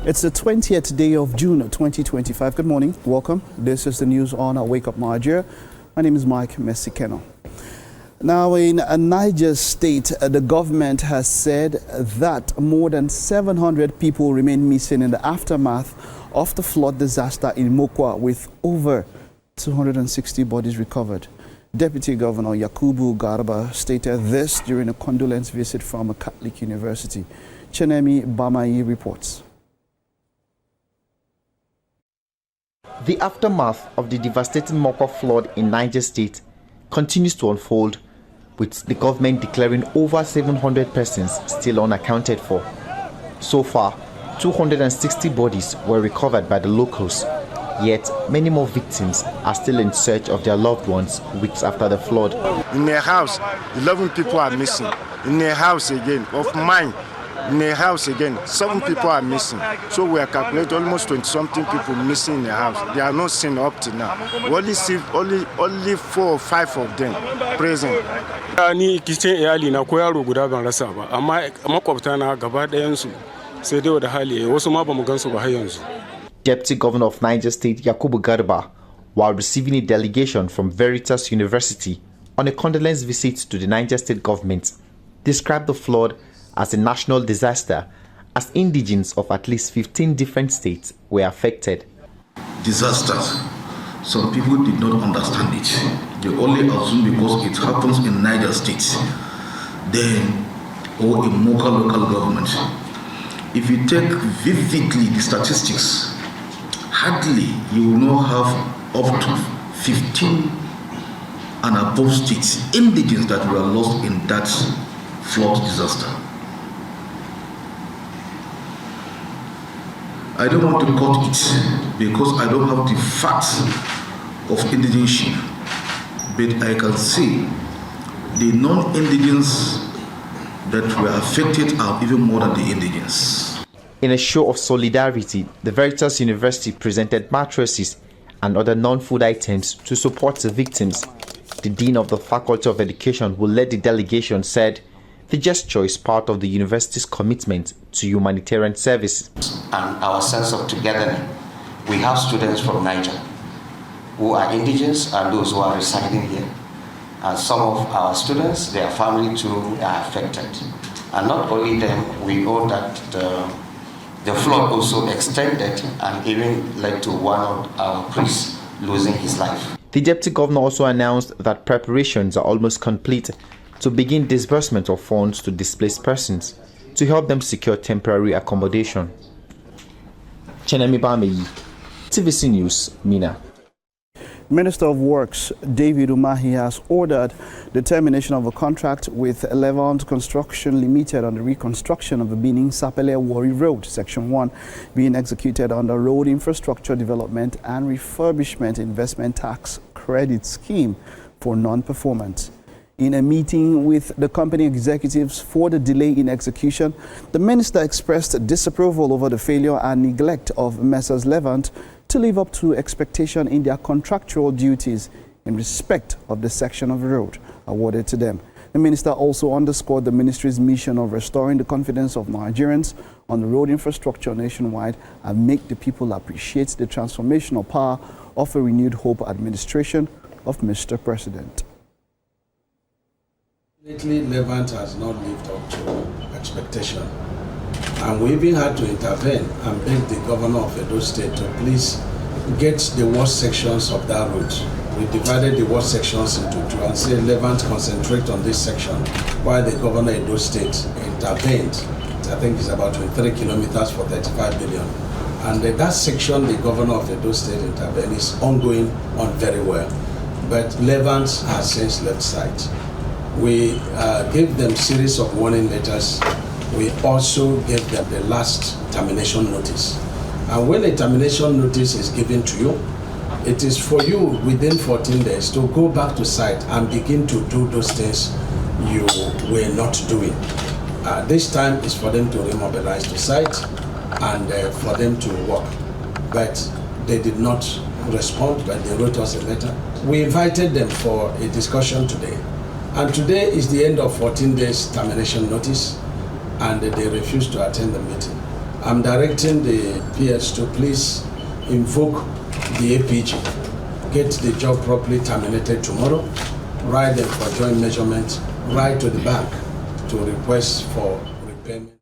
It's the 20th day of June 2025. Good morning. Welcome. This is the news on Wake Up Nigeria. My name is Mike Messikeno. Now, in Niger State, the government has said that more than 700 people remain missing in the aftermath of the flood disaster in Mokwa, with over 260 bodies recovered. Deputy Governor Yakubu Garba stated this during a condolence visit from a Catholic university. Chenemi Bamayi reports. The aftermath of the devastating Mokwa flood in Niger State continues to unfold, with the government declaring over 700 persons still unaccounted for. So far, 260 bodies were recovered by the locals, yet many more victims are still in search of their loved ones weeks after the flood. In a house, 11 people are missing. In a house again, of mine, in a house again, 7 people are missing. So we are calculating almost 20-something people missing in the house. They are not seen up to now. We only see only 4 or 5 of them present. Ni kicin iyali na ko yaro guda ban rasa ba, amma makwabta na gaba ɗayan su sai dai da hali wasu ma bamu gansu ba har yanzu. Deputy Governor of Niger State Yakubu Garba, while receiving a delegation from Veritas University on a condolence visit to the Niger State Government, described the flood as a national disaster, as indigents of at least 15 different states were affected. Disasters. Some people did not understand it. They only assume because it happens in Niger State, then, or in Mokwa local government. If you take vividly the statistics, hardly you will not have up to 15 and above states, indigents that were lost in that flood disaster. I don't want to cut it because I don't have the facts of indigenship, but I can say the non-indigents that were affected are even more than the indigents. In a show of solidarity, the Veritas University presented mattresses and other non-food items to support the victims. The Dean of the Faculty of Education, who led the delegation, said the gesture is part of the university's commitment to humanitarian service. And our sense of togetherness. We have students from Niger who are indigents and those who are residing here. And some of our students, their family too, are affected. And not only them, we know that the flood also extended and even led to one of our priests losing his life. The Deputy Governor also announced that preparations are almost complete to begin disbursement of funds to displaced persons to help them secure temporary accommodation. Chenemi Bamayi, TVC News, Minna. Minister of Works David Umahi has ordered the termination of a contract with Levant Construction Limited on the reconstruction of the Benin-Sapele-Warri Road, Section 1, being executed under Road Infrastructure Development and Refurbishment Investment Tax Credit Scheme for non-performance. In a meeting with the company executives for the delay in execution, the minister expressed disapproval over the failure and neglect of Messrs. Levant to live up to expectation in their contractual duties in respect of the section of the road awarded to them. The minister also underscored the ministry's mission of restoring the confidence of Nigerians on the road infrastructure nationwide and make the people appreciate the transformational power of a renewed hope administration of Mr. President. Levant has not lived up to expectation, and we even had to intervene and beg the governor of Edo State to please get the worst sections of that route. We divided the worst sections into 2 and said Levant concentrate on this section, while the governor of Edo State intervened. I think it's about 23 kilometers for 35 billion. And that section the governor of Edo State intervened is ongoing on very well. But Levant has since left sight. We gave them series of warning letters. We also gave them the last termination notice. And when a termination notice is given to you, it is for you within 14 days to go back to site and begin to do those things you were not doing. This time is for them to remobilize to site and for them to work. But they did not respond, but they wrote us a letter. We invited them for a discussion today. And today is the end of 14 days termination notice, and they refused to attend the meeting. I'm directing the PS to please invoke the APG, get the job properly terminated tomorrow, write them for joint measurement, write to the bank to request for repayment.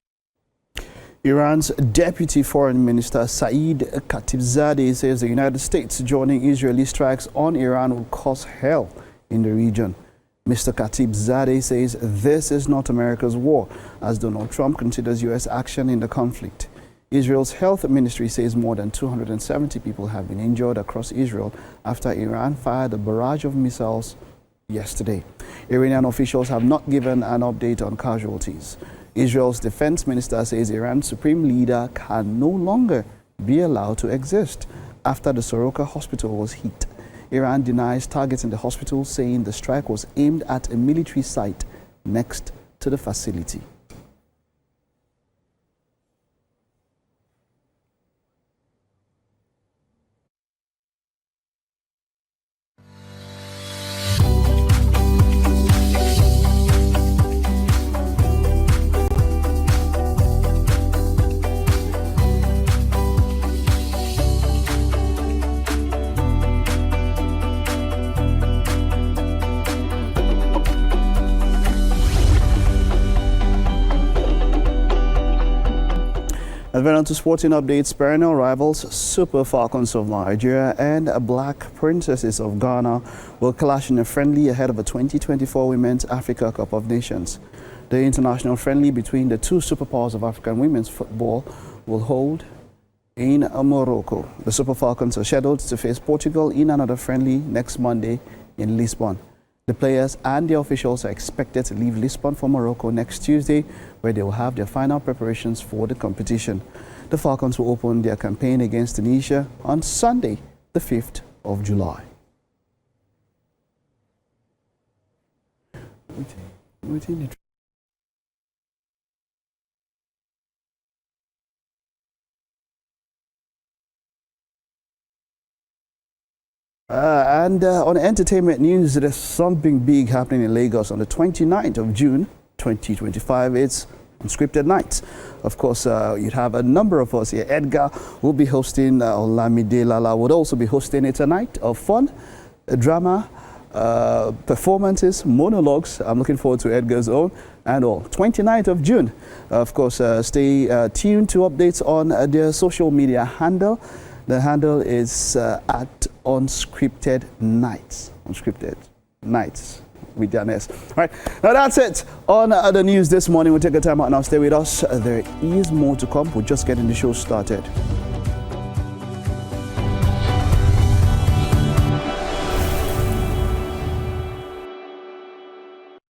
Iran's Deputy Foreign Minister Saeed Khatibzadeh says the United States joining Israeli strikes on Iran will cause hell in the region. Mr. Khatibzadeh says this is not America's war, as Donald Trump considers U.S. action in the conflict. Israel's health ministry says more than 270 people have been injured across Israel after Iran fired a barrage of missiles yesterday. Iranian officials have not given an update on casualties. Israel's defense minister says Iran's supreme leader can no longer be allowed to exist after the Soroka hospital was hit. Iran denies targeting the hospital, saying the strike was aimed at a military site next to the facility. And then on to sporting updates, perennial rivals Super Falcons of Nigeria and Black Princesses of Ghana will clash in a friendly ahead of a 2024 Women's Africa Cup of Nations. The international friendly between the two superpowers of African women's football will hold in Morocco. The Super Falcons are scheduled to face Portugal in another friendly next Monday in Lisbon. The players and the officials are expected to leave Lisbon for Morocco next Tuesday, where they will have their final preparations for the competition. The Falcons will open their campaign against Tunisia on Sunday, the 5th of July. On entertainment news, there's something big happening in Lagos on the 29th of June, 2025. It's Unscripted Nights. Of course, you'd have a number of us here. Edgar will be hosting, Olamide Lala would also be hosting. It's a night of fun, drama, performances, monologues. I'm looking forward to Edgar's own and all. 29th of June. Of course, stay tuned to updates on their social media handle. The handle is at Unscripted Nights. Unscripted Nights with an S. All right, now that's it on the news this morning. We'll take a time out now. Stay with us. There is more to come. We're just getting the show started.